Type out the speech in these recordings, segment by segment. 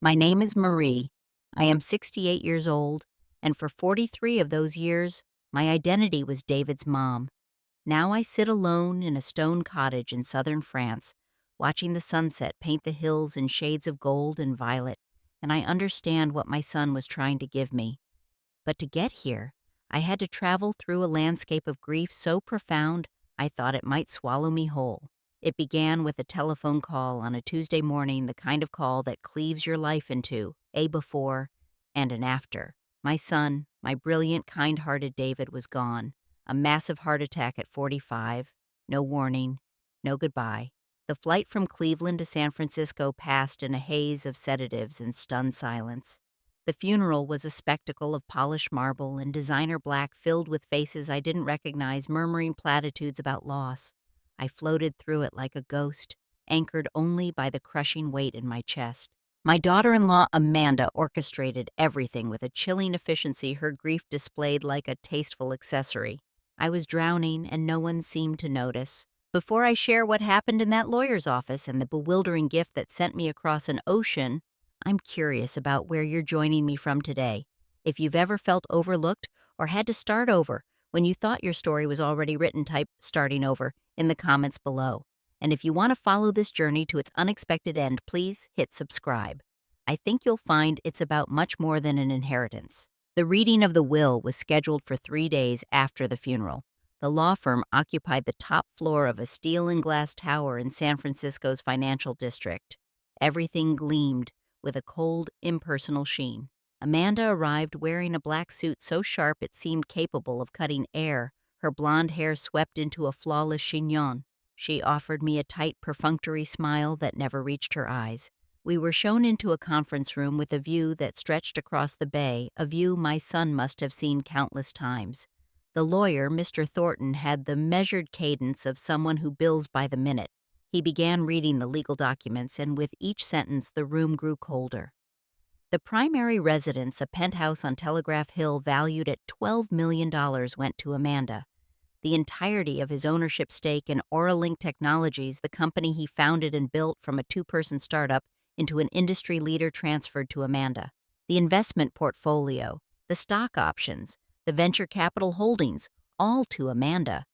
My name is Marie. I am 68 years old, and for 43 of those years, my identity was David's mom. Now I sit alone in a stone cottage in southern France, watching the sunset paint the hills in shades of gold and violet, and I understand what my son was trying to give me. But to get here, I had to travel through a landscape of grief so profound I thought it might swallow me whole. It began with a telephone call on a Tuesday morning, the kind of call that cleaves your life into a before and an after. My son, my brilliant, kind-hearted David, was gone. A massive heart attack at 45. No warning, no goodbye. The flight from Cleveland to San Francisco passed in a haze of sedatives and stunned silence. The funeral was a spectacle of polished marble and designer black filled with faces I didn't recognize murmuring platitudes about loss. I floated through it like a ghost, anchored only by the crushing weight in my chest. My daughter-in-law Amanda orchestrated everything with a chilling efficiency her grief displayed like a tasteful accessory. I was drowning and no one seemed to notice. Before I share what happened in that lawyer's office and the bewildering gift that sent me across an ocean, I'm curious about where you're joining me from today. If you've ever felt overlooked or had to start over when you thought your story was already written, type "starting over" in the comments below. And if you want to follow this journey to its unexpected end, please hit subscribe. I think you'll find it's about much more than an inheritance. The reading of the will was scheduled for 3 days after the funeral. The law firm occupied the top floor of a steel and glass tower in San Francisco's financial district. Everything gleamed with a cold, impersonal sheen. Amanda arrived wearing a black suit so sharp it seemed capable of cutting air, her blonde hair swept into a flawless chignon. She offered me a tight, perfunctory smile that never reached her eyes. We were shown into a conference room with a view that stretched across the bay, a view my son must have seen countless times. The lawyer, Mr. Thornton, had the measured cadence of someone who bills by the minute. He began reading the legal documents, and with each sentence the room grew colder. The primary residence, a penthouse on Telegraph Hill valued at $12 million, went to Amanda. The entirety of his ownership stake in Auralink Technologies, the company he founded and built from a two-person startup into an industry leader, transferred to Amanda. The investment portfolio, the stock options, the venture capital holdings, all to Amanda.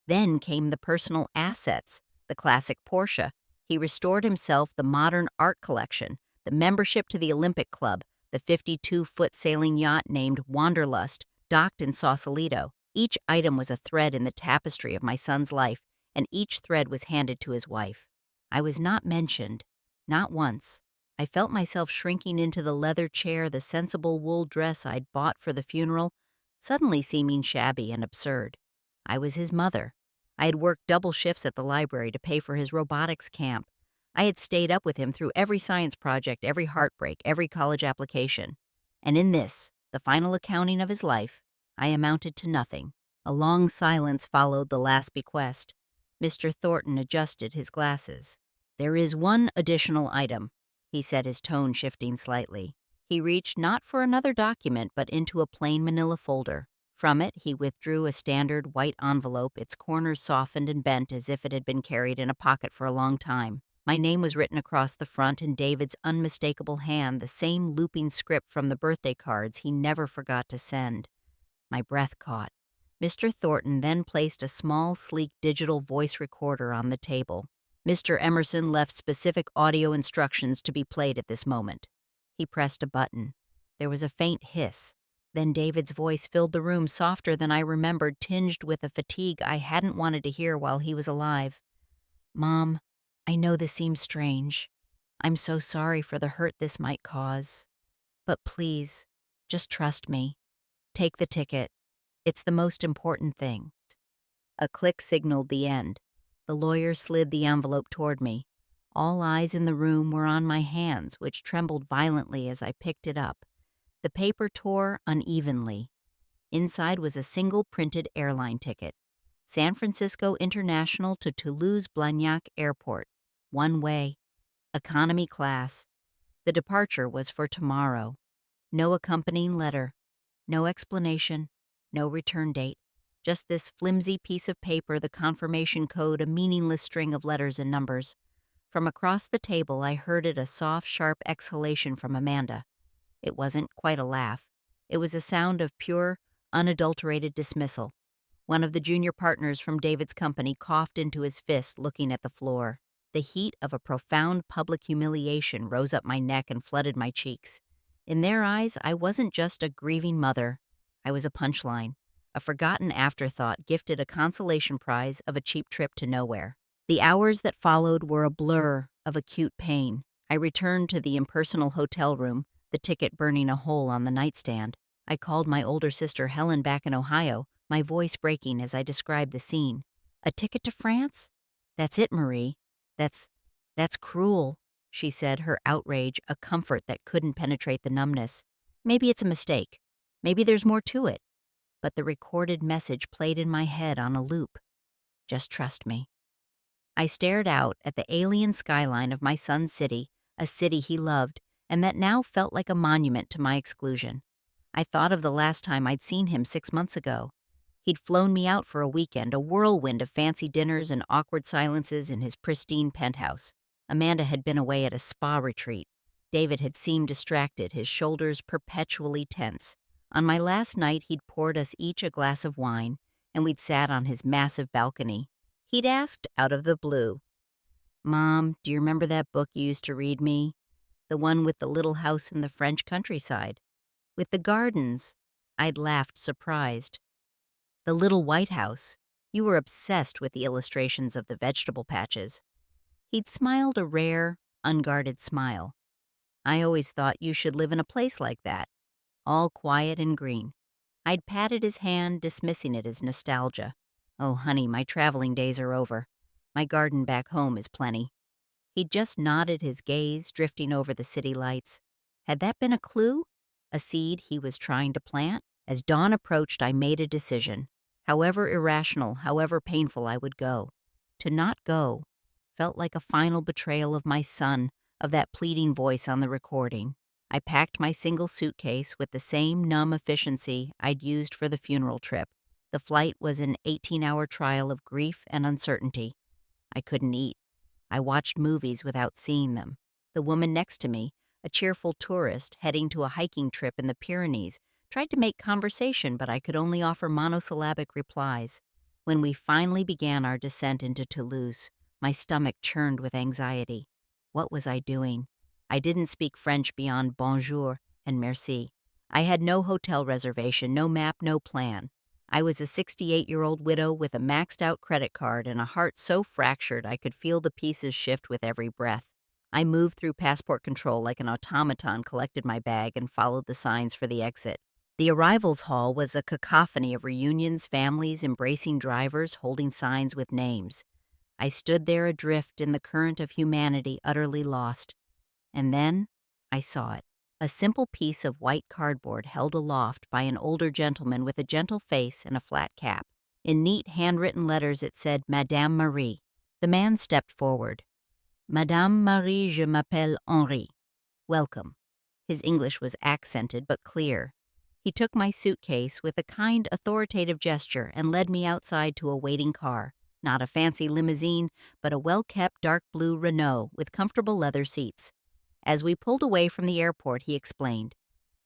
Then came the personal assets, the classic Porsche. He restored himself the modern art collection, the membership to the Olympic Club, the 52-foot sailing yacht named Wanderlust, docked in Sausalito. Each item was a thread in the tapestry of my son's life, and each thread was handed to his wife. I was not mentioned, not once. I felt myself shrinking into the leather chair, the sensible wool dress I'd bought for the funeral, suddenly seeming shabby and absurd. I was his mother. I had worked double shifts at the library to pay for his robotics camp. I had stayed up with him through every science project, every heartbreak, every college application. And in this, the final accounting of his life, I amounted to nothing. A long silence followed the last bequest. Mr. Thornton adjusted his glasses. "There is one additional item," he said, his tone shifting slightly. He reached not for another document, but into a plain manila folder. From it, he withdrew a standard white envelope, its corners softened and bent as if it had been carried in a pocket for a long time. My name was written across the front in David's unmistakable hand, the same looping script from the birthday cards he never forgot to send. My breath caught. Mr. Thornton then placed a small, sleek digital voice recorder on the table. "Mr. Emerson left specific audio instructions to be played at this moment." He pressed a button. There was a faint hiss. Then David's voice filled the room, softer than I remembered, tinged with a fatigue I hadn't wanted to hear while he was alive. "Mom, I know this seems strange. I'm so sorry for the hurt this might cause. But please, just trust me. Take the ticket. It's the most important thing." A click signaled the end. The lawyer slid the envelope toward me. All eyes in the room were on my hands, which trembled violently as I picked it up. The paper tore unevenly. Inside was a single printed airline ticket. San Francisco International to Toulouse-Blagnac Airport. One way. Economy class. The departure was for tomorrow. No accompanying letter. No explanation. No return date. Just this flimsy piece of paper, the confirmation code, a meaningless string of letters and numbers. From across the table, I heard a soft, sharp exhalation from Amanda. It wasn't quite a laugh. It was a sound of pure, unadulterated dismissal. One of the junior partners from David's company coughed into his fist, looking at the floor. The heat of a profound public humiliation rose up my neck and flooded my cheeks. In their eyes, I wasn't just a grieving mother. I was a punchline, a forgotten afterthought gifted a consolation prize of a cheap trip to nowhere. The hours that followed were a blur of acute pain. I returned to the impersonal hotel room, the ticket burning a hole on the nightstand. I called my older sister Helen back in Ohio, my voice breaking as I described the scene. A ticket to France? That's it, Marie. That's cruel, she said, her outrage a comfort that couldn't penetrate the numbness. Maybe it's a mistake. Maybe there's more to it. But the recorded message played in my head on a loop. Just trust me. I stared out at the alien skyline of my son's city, a city he loved, and that now felt like a monument to my exclusion. I thought of the last time I'd seen him 6 months ago. He'd flown me out for a weekend, a whirlwind of fancy dinners and awkward silences in his pristine penthouse. Amanda had been away at a spa retreat. David had seemed distracted, his shoulders perpetually tense. On my last night, he'd poured us each a glass of wine, and we'd sat on his massive balcony. He'd asked out of the blue, "Mom, do you remember that book you used to read me? The one with the little house in the French countryside? With the gardens?" I'd laughed, surprised. "The Little White House. You were obsessed with the illustrations of the vegetable patches." He'd smiled a rare, unguarded smile. "I always thought you should live in a place like that, all quiet and green." I'd patted his hand, dismissing it as nostalgia. "Oh, honey, my traveling days are over. My garden back home is plenty." He'd just nodded, his gaze drifting over the city lights. Had that been a clue? A seed he was trying to plant? As dawn approached, I made a decision. However irrational, however painful, I would go. To not go felt like a final betrayal of my son, of that pleading voice on the recording. I packed my single suitcase with the same numb efficiency I'd used for the funeral trip. The flight was an 18-hour trial of grief and uncertainty. I couldn't eat. I watched movies without seeing them. The woman next to me, a cheerful tourist heading to a hiking trip in the Pyrenees, tried to make conversation, but I could only offer monosyllabic replies. When we finally began our descent into Toulouse, my stomach churned with anxiety. What was I doing? I didn't speak French beyond bonjour and merci. I had no hotel reservation, no map, no plan. I was a 68-year-old widow with a maxed-out credit card and a heart so fractured I could feel the pieces shift with every breath. I moved through passport control like an automaton, collected my bag, and followed the signs for the exit. The arrivals hall was a cacophony of reunions, families, embracing drivers, holding signs with names. I stood there adrift in the current of humanity, utterly lost. And then I saw it. A simple piece of white cardboard held aloft by an older gentleman with a gentle face and a flat cap. In neat handwritten letters it said, "Madame Marie." The man stepped forward. "Madame Marie, je m'appelle Henri. Welcome." His English was accented but clear. He took my suitcase with a kind, authoritative gesture and led me outside to a waiting car. Not a fancy limousine, but a well-kept dark blue Renault with comfortable leather seats. As we pulled away from the airport, he explained,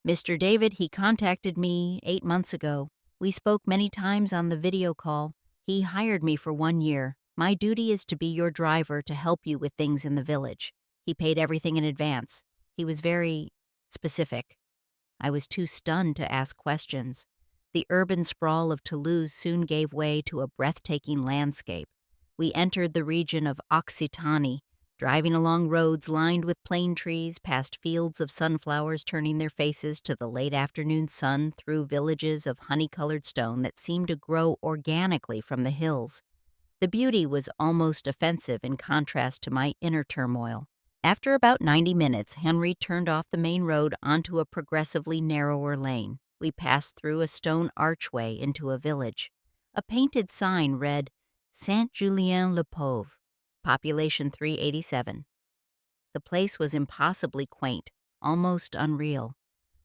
"Mr. David, he contacted me 8 months ago. We spoke many times on the video call. He hired me for 1 year. My duty is to be your driver to help you with things in the village. He paid everything in advance. He was very specific." I was too stunned to ask questions. The urban sprawl of Toulouse soon gave way to a breathtaking landscape. We entered the region of Occitanie, driving along roads lined with plane trees, past fields of sunflowers turning their faces to the late afternoon sun, through villages of honey-colored stone that seemed to grow organically from the hills. The beauty was almost offensive in contrast to my inner turmoil. After about 90 minutes, Henry turned off the main road onto a progressively narrower lane. We passed through a stone archway into a village. A painted sign read, "Saint-Julien-le-Pauvre, population 387. The place was impossibly quaint, almost unreal.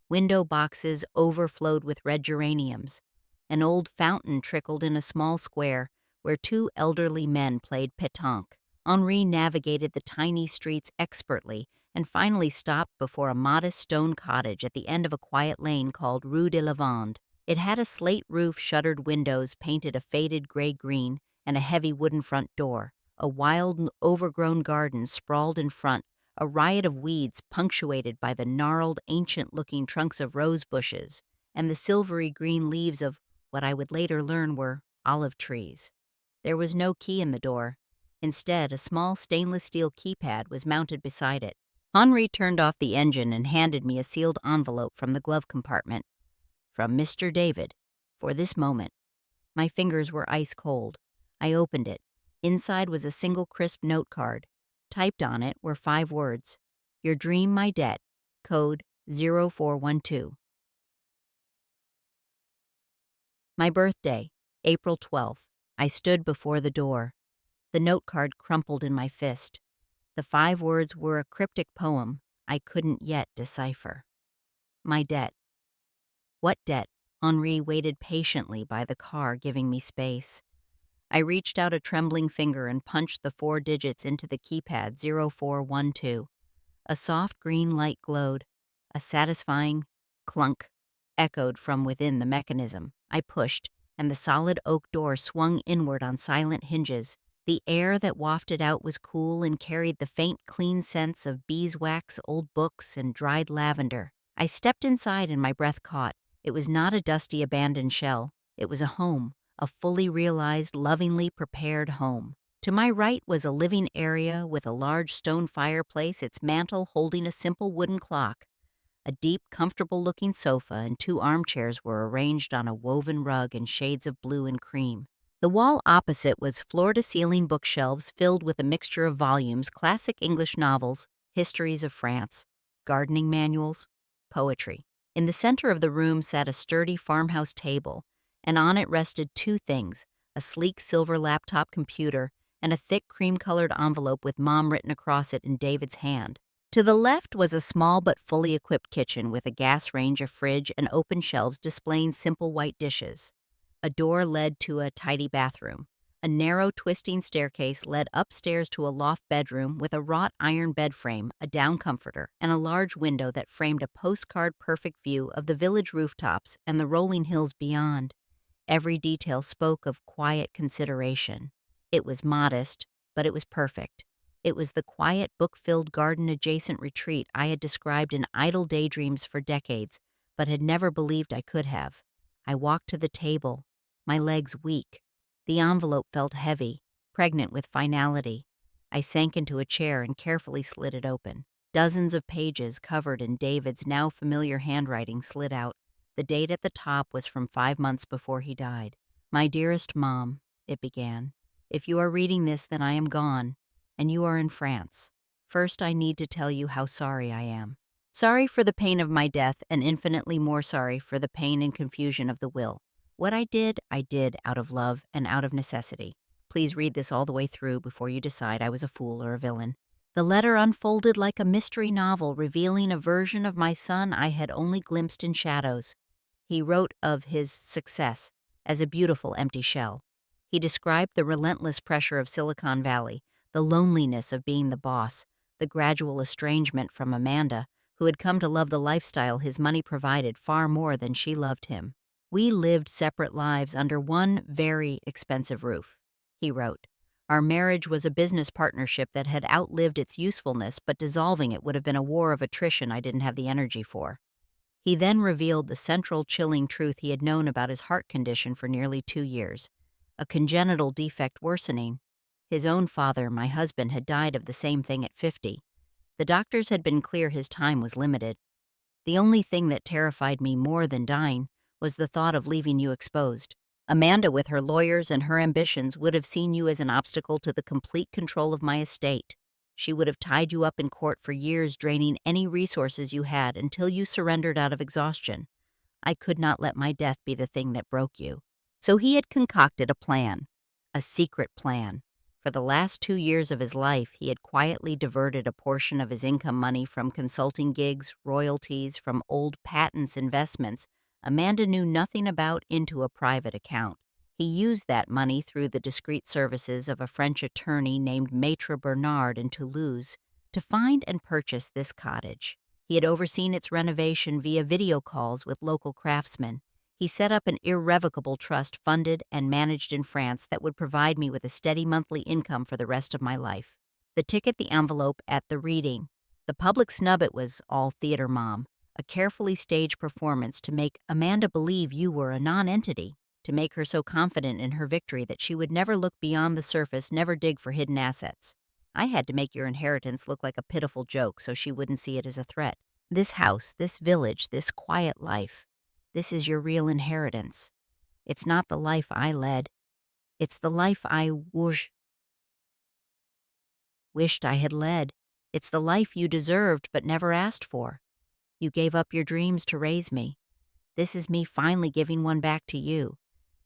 Window boxes overflowed with red geraniums. An old fountain trickled in a small square where 2 elderly men played pétanque. Henri navigated the tiny streets expertly and finally stopped before a modest stone cottage at the end of a quiet lane called Rue de Lavande. It had a slate roof, shuttered windows painted a faded gray-green, and a heavy wooden front door. A wild, overgrown garden sprawled in front, a riot of weeds punctuated by the gnarled, ancient-looking trunks of rose bushes and the silvery green leaves of what I would later learn were olive trees. There was no key in the door. Instead, a small stainless steel keypad was mounted beside it. Henri turned off the engine and handed me a sealed envelope from the glove compartment. From Mr. David, for this moment. My fingers were ice cold. I opened it. Inside was a single crisp note card. Typed on it were 5 words. Your dream, my debt. Code 0412. My birthday, April 12th. I stood before the door. The note card crumpled in my fist. The 5 words were a cryptic poem I couldn't yet decipher. My debt. What debt? Henri waited patiently by the car, giving me space. I reached out a trembling finger and punched the 4 digits into the keypad 0412. A soft green light glowed. A satisfying clunk echoed from within the mechanism. I pushed, and the solid oak door swung inward on silent hinges. The air that wafted out was cool and carried the faint, clean scents of beeswax, old books, and dried lavender. I stepped inside and my breath caught. It was not a dusty, abandoned shell. It was a home, a fully realized, lovingly prepared home. To my right was a living area with a large stone fireplace, its mantel holding a simple wooden clock. A deep, comfortable-looking sofa and 2 armchairs were arranged on a woven rug in shades of blue and cream. The wall opposite was floor-to-ceiling bookshelves filled with a mixture of volumes, classic English novels, histories of France, gardening manuals, poetry. In the center of the room sat a sturdy farmhouse table, and on it rested 2 things, a sleek silver laptop computer and a thick cream-colored envelope with Mom written across it in David's hand. To the left was a small but fully equipped kitchen with a gas range, a fridge, and open shelves displaying simple white dishes. A door led to a tidy bathroom. A narrow, twisting staircase led upstairs to a loft bedroom with a wrought iron bed frame, a down comforter, and a large window that framed a postcard-perfect view of the village rooftops and the rolling hills beyond. Every detail spoke of quiet consideration. It was modest, but it was perfect. It was the quiet, book-filled garden-adjacent retreat I had described in idle daydreams for decades, but had never believed I could have. I walked to the table, my legs weak. The envelope felt heavy, pregnant with finality. I sank into a chair and carefully slid it open. Dozens of pages covered in David's now familiar handwriting slid out. The date at the top was from 5 months before he died. My dearest Mom, it began. If you are reading this, then I am gone, and you are in France. First, I need to tell you how sorry I am. Sorry for the pain of my death, and infinitely more sorry for the pain and confusion of the will. What I did out of love and out of necessity. Please read this all the way through before you decide I was a fool or a villain. The letter unfolded like a mystery novel, revealing a version of my son I had only glimpsed in shadows. He wrote of his success as a beautiful empty shell. He described the relentless pressure of Silicon Valley, the loneliness of being the boss, the gradual estrangement from Amanda, who had come to love the lifestyle his money provided far more than she loved him. We lived separate lives under one very expensive roof, he wrote. Our marriage was a business partnership that had outlived its usefulness, but dissolving it would have been a war of attrition I didn't have the energy for. He then revealed the central chilling truth he had known about his heart condition for nearly 2 years, a congenital defect worsening. His own father, my husband, had died of the same thing at 50. The doctors had been clear his time was limited. The only thing that terrified me more than dying was the thought of leaving you exposed. Amanda, with her lawyers and her ambitions, would have seen you as an obstacle to the complete control of my estate. She would have tied you up in court for years, draining any resources you had until you surrendered out of exhaustion. I could not let my death be the thing that broke you. So he had concocted a plan, a secret plan. For the last 2 years of his life, he had quietly diverted a portion of his income money from consulting gigs, royalties, from old patents investments Amanda knew nothing about into a private account. He used that money through the discreet services of a French attorney named Maître Bernard in Toulouse to find and purchase this cottage. He had overseen its renovation via video calls with local craftsmen. He set up an irrevocable trust funded and managed in France that would provide me with a steady monthly income for the rest of my life. The ticket, the envelope at the reading. The public snub it was all theater, Mom. A carefully staged performance to make Amanda believe you were a non-entity, to make her so confident in her victory that she would never look beyond the surface, never dig for hidden assets. I had to make your inheritance look like a pitiful joke so she wouldn't see it as a threat. This house, this village, this quiet life, this is your real inheritance. It's not the life I led. It's the life I wished I had led. It's the life you deserved but never asked for. You gave up your dreams to raise me. This is me finally giving one back to you.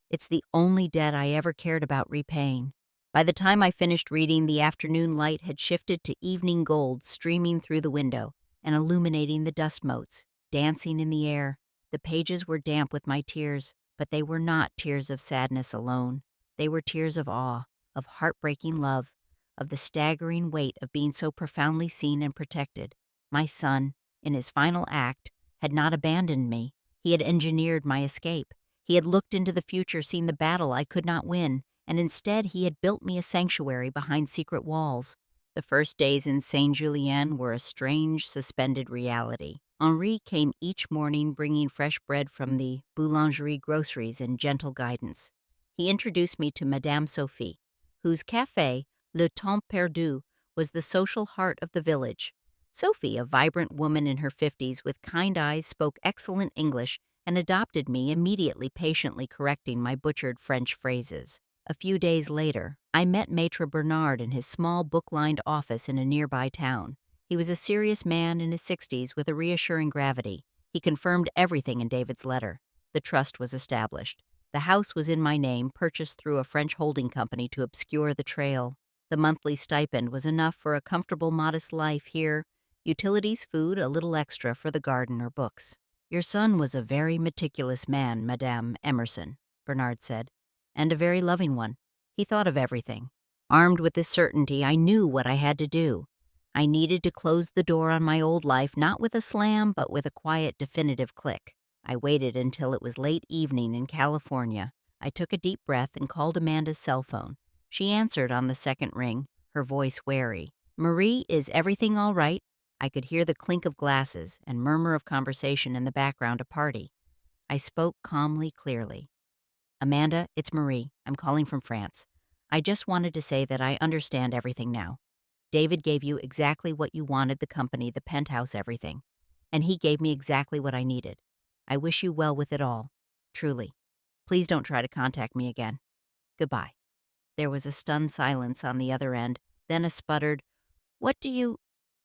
It's the only debt I ever cared about repaying. By the time I finished reading, the afternoon light had shifted to evening gold streaming through the window and illuminating the dust motes, dancing in the air. The pages were damp with my tears, but they were not tears of sadness alone. They were tears of awe, of heartbreaking love, of the staggering weight of being so profoundly seen and protected. My son, in his final act, had not abandoned me. He had engineered my escape. He had looked into the future, seen the battle I could not win, and instead he had built me a sanctuary behind secret walls. The first days in Saint-Julien were a strange, suspended reality. Henri came each morning bringing fresh bread from the boulangerie groceries and gentle guidance. He introduced me to Madame Sophie, whose café, Le Temps Perdu, was the social heart of the village. Sophie, a vibrant woman in her 50s with kind eyes, spoke excellent English and adopted me immediately, patiently correcting my butchered French phrases. A few days later, I met Maître Bernard in his small book-lined office in a nearby town. He was a serious man in his 60s with a reassuring gravity. He confirmed everything in David's letter. The trust was established. The house was in my name, purchased through a French holding company to obscure the trail. The monthly stipend was enough for a comfortable, modest life here. Utilities, food, a little extra for the garden or books. Your son was a very meticulous man, Madame Emerson, Bernard said, and a very loving one. He thought of everything. Armed with this certainty, I knew what I had to do. I needed to close the door on my old life, not with a slam, but with a quiet, definitive click. I waited until it was late evening in California. I took a deep breath and called Amanda's cell phone. She answered on the second ring, her voice wary. Marie, is everything all right? I could hear the clink of glasses and murmur of conversation in the background, a party. I spoke calmly, clearly. Amanda, it's Marie. I'm calling from France. I just wanted to say that I understand everything now. David gave you exactly what you wanted, the company, the penthouse, everything. And he gave me exactly what I needed. I wish you well with it all. Truly. Please don't try to contact me again. Goodbye. There was a stunned silence on the other end, then a sputtered, What do you...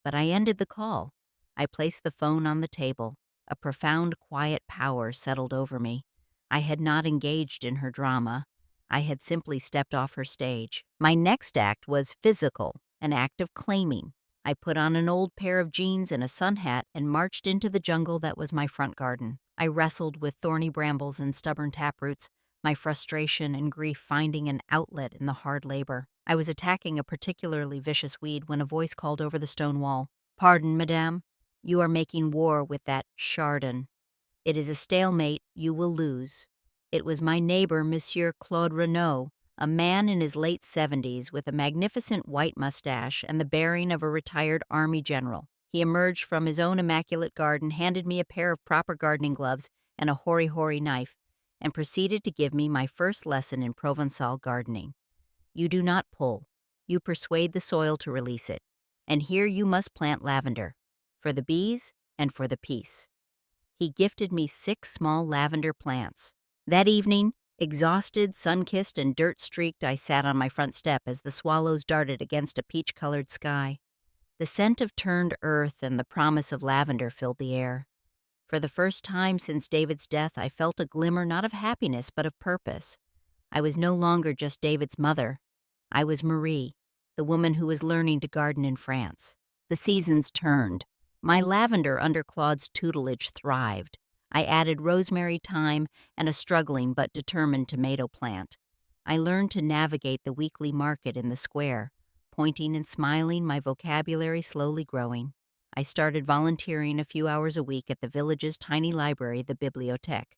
But I ended the call. I placed the phone on the table. A profound, quiet power settled over me. I had not engaged in her drama. I had simply stepped off her stage. My next act was physical, an act of claiming. I put on an old pair of jeans and a sun hat and marched into the jungle that was my front garden. I wrestled with thorny brambles and stubborn taproots, my frustration and grief finding an outlet in the hard labor. I was attacking a particularly vicious weed when a voice called over the stone wall. Pardon, madame. You are making war with that Chardon. It is a stalemate. You will lose. It was my neighbor, Monsieur Claude Renaud, a man in his late 70s with a magnificent white mustache and the bearing of a retired army general. He emerged from his own immaculate garden, handed me a pair of proper gardening gloves and a hoary knife, and proceeded to give me my first lesson in Provençal gardening. You do not pull. You persuade the soil to release it. And here you must plant lavender, for the bees and for the peace. He gifted me 6 small lavender plants. That evening, exhausted, sun-kissed, and dirt-streaked, I sat on my front step as the swallows darted against a peach-colored sky. The scent of turned earth and the promise of lavender filled the air. For the first time since David's death, I felt a glimmer not of happiness but of purpose. I was no longer just David's mother. I was Marie, the woman who was learning to garden in France. The seasons turned. My lavender under Claude's tutelage thrived. I added rosemary, thyme, and a struggling but determined tomato plant. I learned to navigate the weekly market in the square, pointing and smiling, my vocabulary slowly growing. I started volunteering a few hours a week at the village's tiny library, the bibliothèque.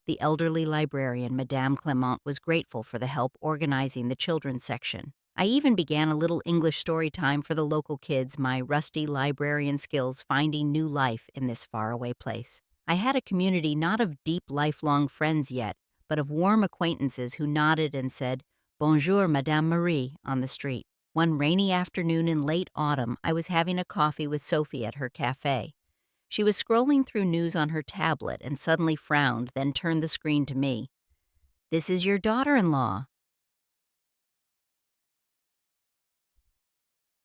The elderly librarian, Madame Clement, was grateful for the help organizing the children's section. I even began a little English story time for the local kids, my rusty librarian skills finding new life in this faraway place. I had a community not of deep, lifelong friends yet, but of warm acquaintances who nodded and said, "Bonjour, Madame Marie," on the street. One rainy afternoon in late autumn, I was having a coffee with Sophie at her cafe. She was scrolling through news on her tablet and suddenly frowned, then turned the screen to me. "This is your daughter-in-law."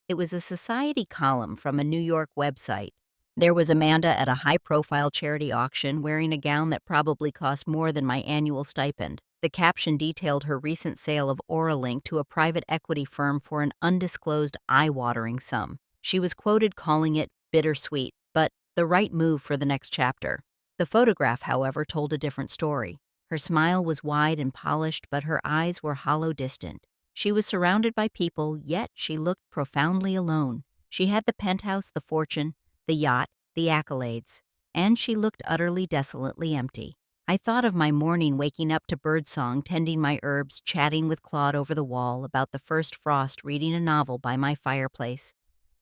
It was a society column from a New York website. There was Amanda at a high-profile charity auction wearing a gown that probably cost more than my annual stipend. The caption detailed her recent sale of Auralink to a private equity firm for an undisclosed, eye-watering sum. She was quoted calling it bittersweet, but the right move for the next chapter. The photograph, however, told a different story. Her smile was wide and polished, but her eyes were hollow distant. She was surrounded by people, yet she looked profoundly alone. She had the penthouse, the fortune, the yacht, the accolades, and she looked utterly desolately empty. I thought of my morning waking up to birdsong, tending my herbs, chatting with Claude over the wall, about the first frost, reading a novel by my fireplace.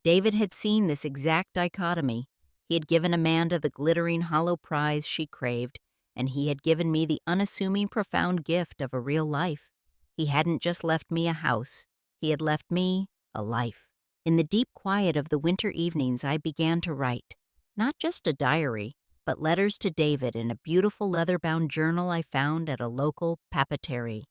David had seen this exact dichotomy. He had given Amanda the glittering hollow prize she craved, and he had given me the unassuming profound gift of a real life. He hadn't just left me a house, he had left me a life. In the deep quiet of the winter evenings, I began to write. Not just a diary, but letters to David in a beautiful leather-bound journal I found at a local papeterie.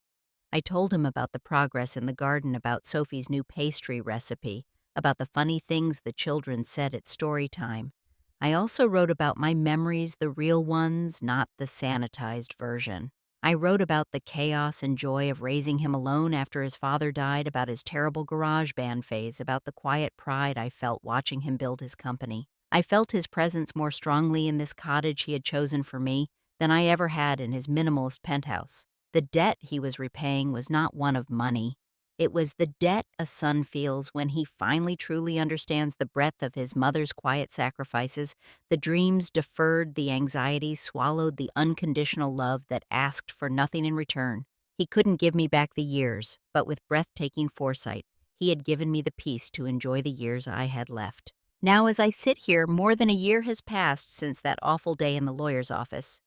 I told him about the progress in the garden, about Sophie's new pastry recipe, about the funny things the children said at story time. I also wrote about my memories, the real ones, not the sanitized version. I wrote about the chaos and joy of raising him alone after his father died, about his terrible garage band phase, about the quiet pride I felt watching him build his company. I felt his presence more strongly in this cottage he had chosen for me than I ever had in his minimalist penthouse. The debt he was repaying was not one of money. It was the debt a son feels when he finally truly understands the breadth of his mother's quiet sacrifices, the dreams deferred, the anxieties swallowed, the unconditional love that asked for nothing in return. He couldn't give me back the years, but with breathtaking foresight, he had given me the peace to enjoy the years I had left. Now, as I sit here, more than a year has passed since that awful day in the lawyer's office.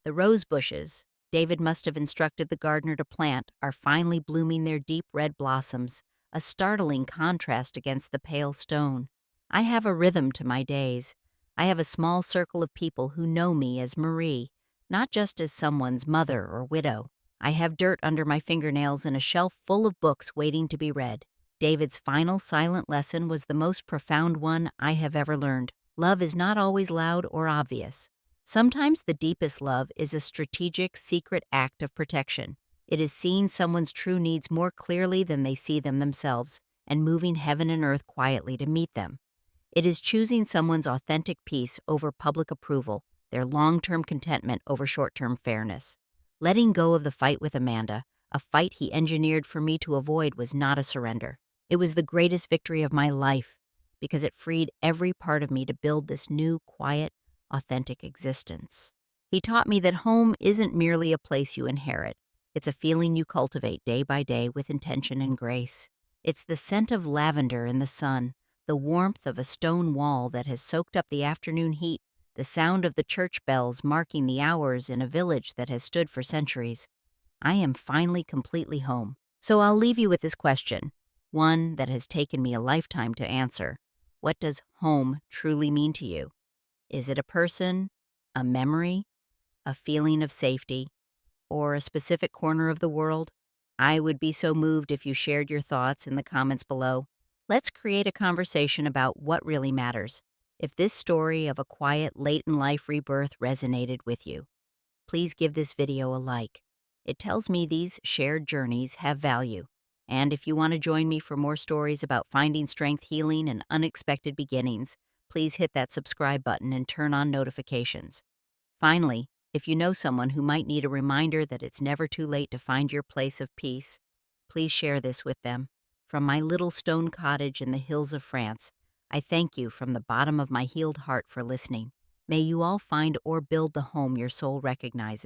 The rose bushes David must have instructed the gardener to plant are finally blooming their deep red blossoms, a startling contrast against the pale stone. I have a rhythm to my days. I have a small circle of people who know me as Marie, not just as someone's mother or widow. I have dirt under my fingernails and a shelf full of books waiting to be read. David's final silent lesson was the most profound one I have ever learned. Love is not always loud or obvious. Sometimes the deepest love is a strategic, secret act of protection. It is seeing someone's true needs more clearly than they see them themselves, and moving heaven and earth quietly to meet them. It is choosing someone's authentic peace over public approval, their long-term contentment over short-term fairness. Letting go of the fight with Amanda, a fight he engineered for me to avoid, was not a surrender. It was the greatest victory of my life, because it freed every part of me to build this new, quiet, authentic existence. He taught me that home isn't merely a place you inherit. It's a feeling you cultivate day by day with intention and grace. It's the scent of lavender in the sun, the warmth of a stone wall that has soaked up the afternoon heat, the sound of the church bells marking the hours in a village that has stood for centuries. I am finally completely home. So I'll leave you with this question, one that has taken me a lifetime to answer. What does home truly mean to you? Is it a person, a memory, a feeling of safety, or a specific corner of the world? I would be so moved if you shared your thoughts in the comments below. Let's create a conversation about what really matters. If this story of a quiet, late-in-life rebirth resonated with you, please give this video a like. It tells me these shared journeys have value. And if you want to join me for more stories about finding strength, healing, and unexpected beginnings, please hit that subscribe button and turn on notifications. Finally, If you know someone who might need a reminder that it's never too late to find your place of peace, please share this with them. From my little stone cottage in the hills of France, I thank you from the bottom of my healed heart for listening. May you all find or build the home your soul recognizes.